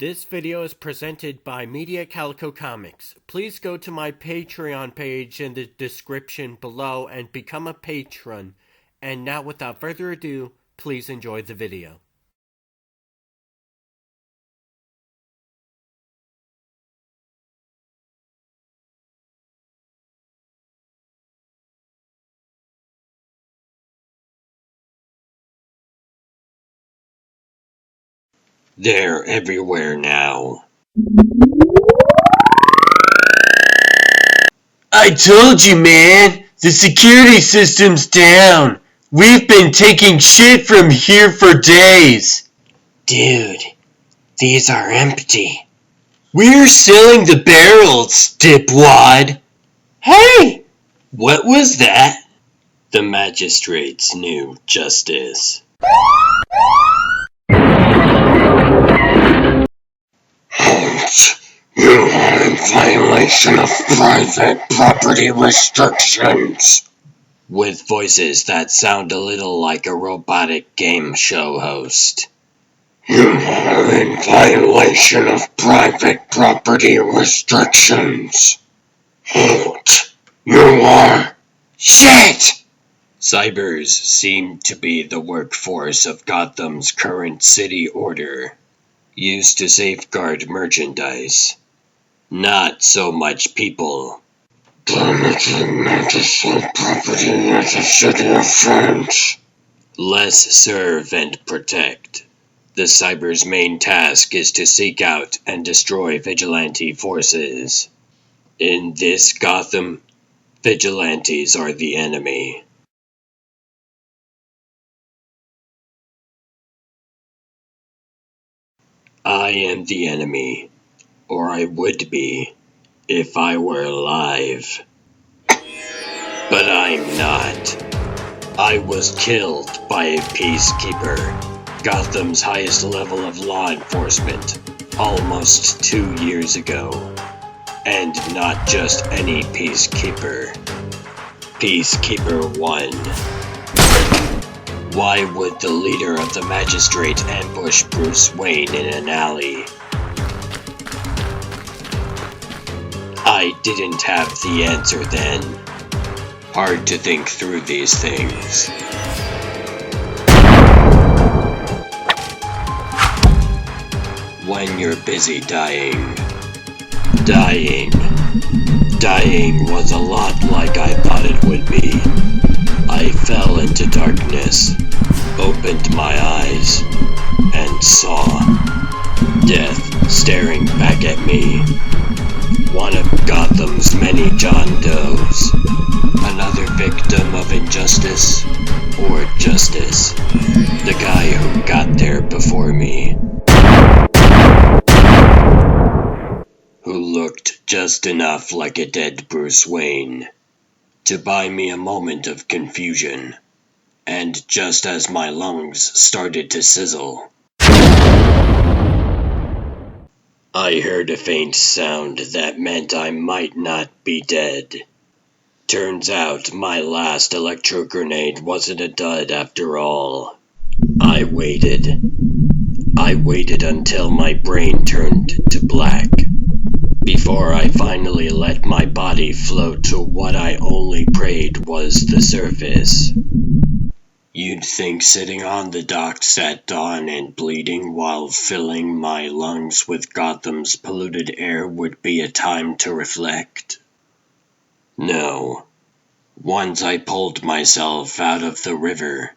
This video is presented by Media Calico Comics. Please go to my Patreon page in the description below and become a patron. And now, without further ado, please enjoy the video. They're everywhere now. I told you, man! The security system's down! We've been taking shit from here for days! Dude, these are empty. We're selling the barrels, dipwad! Hey! What was that? The magistrate's new justice. You are in violation of private property restrictions. With voices that sound a little like a robotic game show host. You are in violation of private property restrictions. Halt! You are... Shit! Cybers seem to be the workforce of Gotham's current city order, used to safeguard merchandise. Not so much people. Damaging magistrate property is a city offense. Less serve and protect. The Cyber's main task is to seek out and destroy vigilante forces. In this Gotham, vigilantes are the enemy. I am the enemy. Or I would be, if I were alive. But I'm not. I was killed by a peacekeeper, Gotham's highest level of law enforcement, almost 2 years ago. And not just any peacekeeper. Peacekeeper 1. Why would the leader of the magistrate ambush Bruce Wayne in an alley? I didn't have the answer then. Hard to think through these things. When you're busy dying. Dying was a lot like I thought it would be. I fell into darkness, opened my eyes, and saw death staring back at me. One of Gotham's many John Does. Another victim of injustice or justice. The guy who got there before me. Who looked just enough like a dead Bruce Wayne to buy me a moment of confusion. And just as my lungs started to sizzle, I heard a faint sound that meant I might not be dead. Turns out my last electro grenade wasn't a dud after all. I waited until my brain turned to black, before I finally let my body float to what I only prayed was the surface. You'd think sitting on the docks at dawn and bleeding while filling my lungs with Gotham's polluted air would be a time to reflect. No. Once I pulled myself out of the river,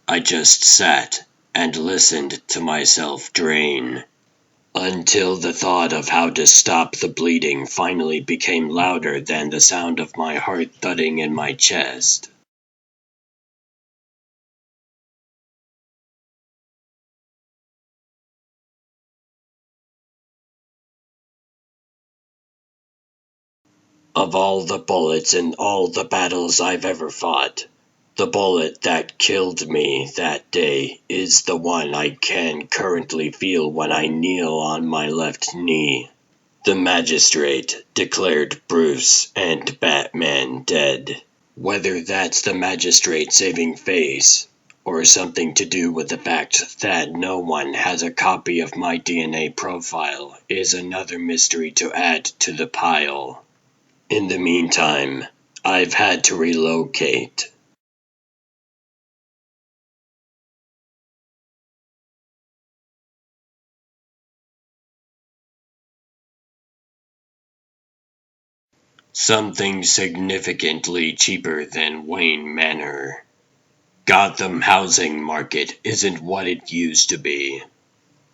I just sat and listened to myself drain, until the thought of how to stop the bleeding finally became louder than the sound of my heart thudding in my chest. Of all the bullets in all the battles I've ever fought, the bullet that killed me that day is the one I can currently feel when I kneel on my left knee. The magistrate declared Bruce and Batman dead. Whether that's the magistrate saving face, or something to do with the fact that no one has a copy of my DNA profile is another mystery to add to the pile. In the meantime, I've had to relocate. Something significantly cheaper than Wayne Manor. Gotham housing market isn't what it used to be.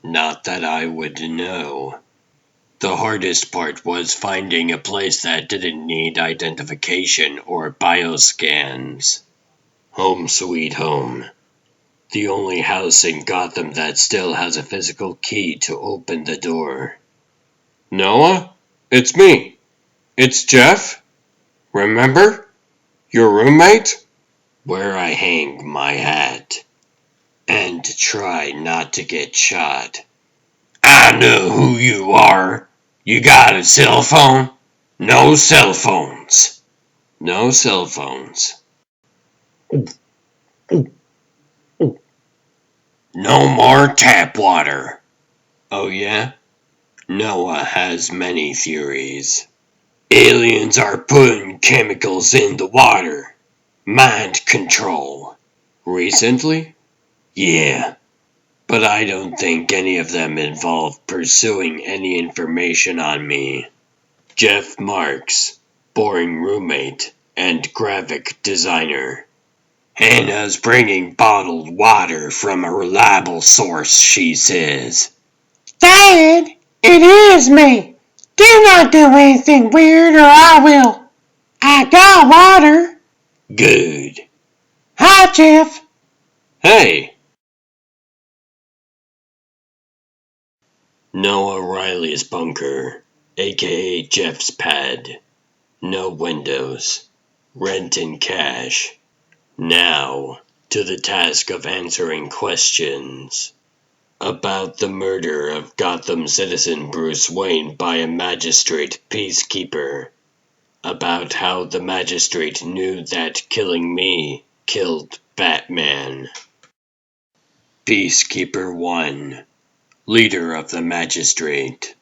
Not that I would know. The hardest part was finding a place that didn't need identification or bioscans. Home sweet home. The only house in Gotham that still has a physical key to open the door. Noah? It's me. It's Jeff. Remember? Your roommate? Where I hang my hat. And try not to get shot. I know who you are. You got a cell phone? No cell phones. No cell phones. No more tap water. Oh yeah? Noah has many theories. Aliens are putting chemicals in the water. Mind control. Recently? Yeah. But I don't think any of them involve pursuing any information on me. Jeff Marks, boring roommate and graphic designer. Hannah's bringing bottled water from a reliable source, she says. Dad, it is me. Do not do anything weird or I will. I got water. Good. Hi, Jeff. Hey. Noah Riley's bunker, aka Jeff's pad. No windows. Rent in cash. Now, to the task of answering questions. About the murder of Gotham citizen Bruce Wayne by a magistrate peacekeeper. About how the magistrate knew that killing me killed Batman. Peacekeeper 1. Leader of the magistrate.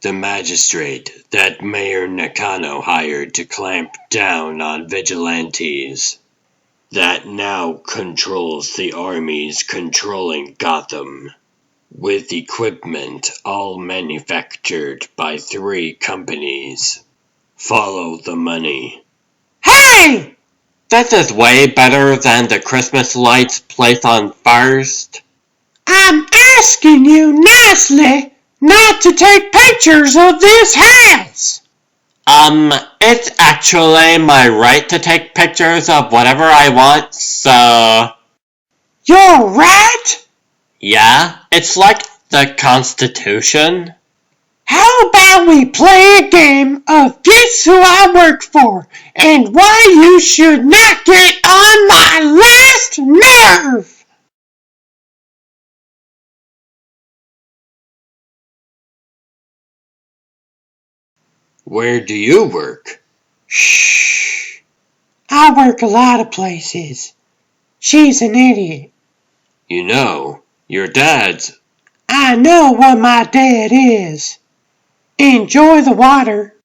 The magistrate that Mayor Nakano hired to clamp down on vigilantes. That now controls the armies controlling Gotham. With equipment all manufactured by 3 companies. Follow the money. Hey! This is way better than the Christmas lights placed on first. I'm asking you nicely not to take pictures of this house. It's actually my right to take pictures of whatever I want, so... You're right? Yeah, it's like the Constitution. How about we play a game of Guess Who I Work For and why you should not get on my last nerve? Where do you work? Shh. I work a lot of places. She's an idiot. You know, your dad's... I know what my dad is. Enjoy the water.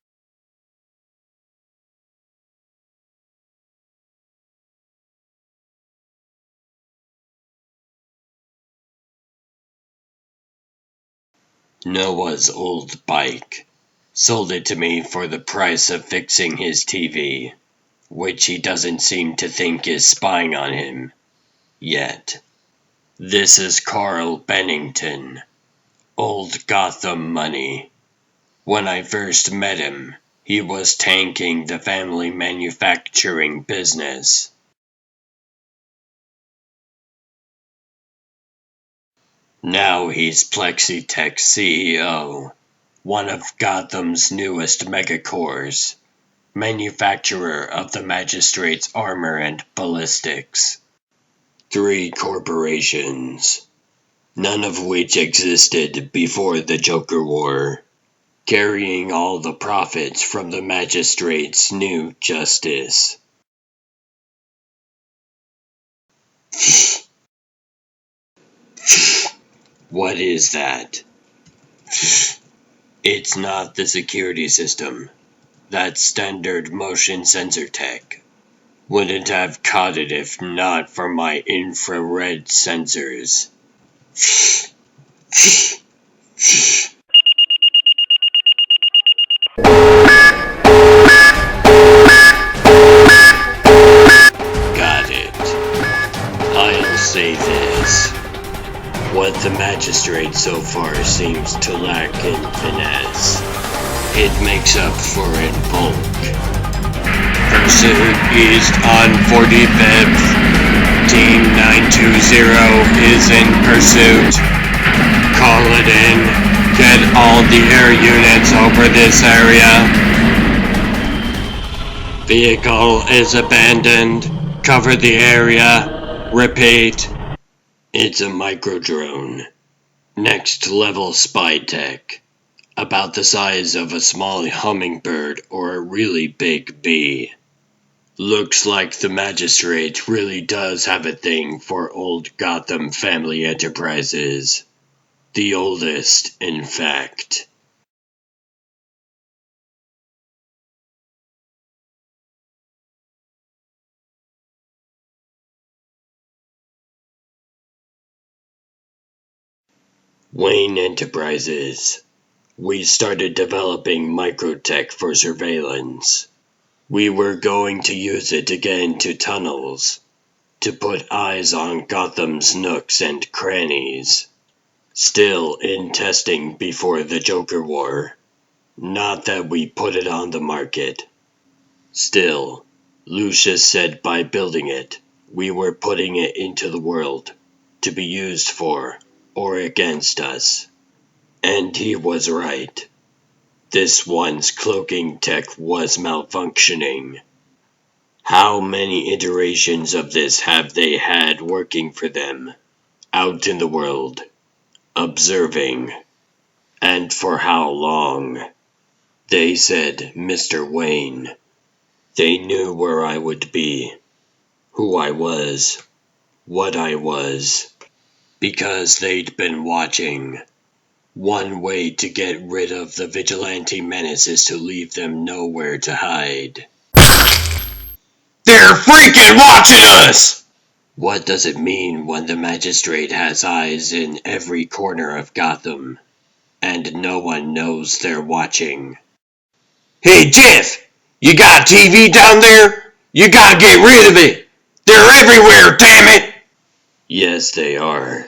Noah's old bike. Sold it to me for the price of fixing his TV, which he doesn't seem to think is spying on him. Yet. This is Carl Bennington. Old Gotham money. When I first met him, he was tanking the family manufacturing business. Now he's Plexitech CEO, one of Gotham's newest megacores, manufacturer of the Magistrate's armor and ballistics. 3 corporations, none of which existed before the Joker War, carrying all the profits from the Magistrate's new justice. What is that? It's not the security system. That's standard motion sensor tech. Wouldn't have caught it if not for my infrared sensors. Got it. I'll say this. What the magistrate so far seems to lack in finesse, it makes up for in bulk. Pursuit east on 45th. Team 920 is in pursuit. Call it in. Get all the air units over this area. Vehicle is abandoned. Cover the area. Repeat. It's a microdrone. Next level spy tech. About the size of a small hummingbird or a really big bee. Looks like the magistrate really does have a thing for old Gotham family enterprises. The oldest, in fact. Wayne Enterprises. We started developing microtech for surveillance. We were going to use it to get into tunnels, to put eyes on Gotham's nooks and crannies. Still in testing before the Joker War. Not that we put it on the market. Still, Lucius said by building it, we were putting it into the world, to be used for, or against us. And he was right. This one's cloaking tech was malfunctioning. How many iterations of this have they had working for them, out in the world, observing? And for how long? They said, Mr. Wayne. They knew where I would be, who I was, what I was, because they'd been watching. One way to get rid of the vigilante menace is to leave them nowhere to hide. They're freaking watching us! What does it mean when the magistrate has eyes in every corner of Gotham, and no one knows they're watching? Hey Jeff, you got TV down there? You gotta get rid of it! They're everywhere, damn it! Yes, they are.